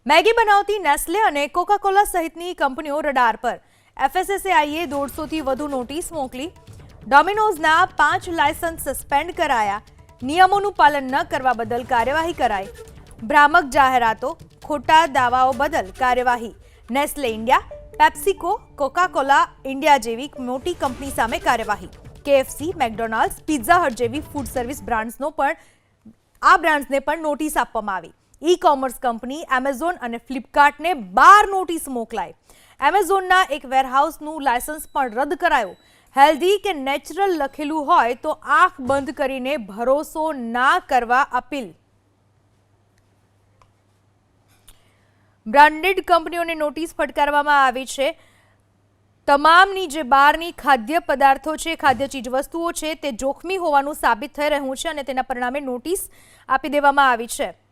Maggi બનાવતી Nestle અને Coca Cola સહિતની કંપનીઓ રડાર પર। એફએસએસએઆઈએ 150 થી વધુ નોટિસ મોકલી। ડોમિનોઝના 5 લાયસન્સ સસ્પેન્ડ કરાયા। નિયમોનું પાલન ન કરવા બદલ કાર્યવાહી કરાઈ। ભ્રામક જાહેરાતો, ખોટા દાવાઓ બદલ કાર્યવાહી। Nestle India, PepsiCo, Coca Cola India જેવી મોટી કંપની સામે કાર્યવાહી। કેએફસી, મેકડોનાલ્ડ્સ, પિઝા હટ જેવી ફૂડ સર્વિસ બ્રાન્ડ્સને પણ નોટિસ આપવામાં આવી। ઈ-કોમર્સ કંપની એમેઝોન અને ફ્લિપકાર્ટને 12 નોટિસ મોકલાઈ। એમેઝોનના એક વેરહાઉસનું લાયસન્સ પણ રદ કરાયું। હેલ્ધી કે નેચરલ લખેલું હોય તો આંખ બંધ કરીને ભરોસો ના કરવા અપીલ। બ્રાન્ડેડ કંપનીઓને નોટિસ ફટકારવામાં આવી છે। તમામની જે બહારની ખાદ્ય પદાર્થો છે, ખાદ્ય ચીજવસ્તુઓ છે, તે જોખમી હોવાનું સાબિત થઈ રહ્યું છે અને તેના પરિણામે નોટિસ આપી દેવામાં આવી છે।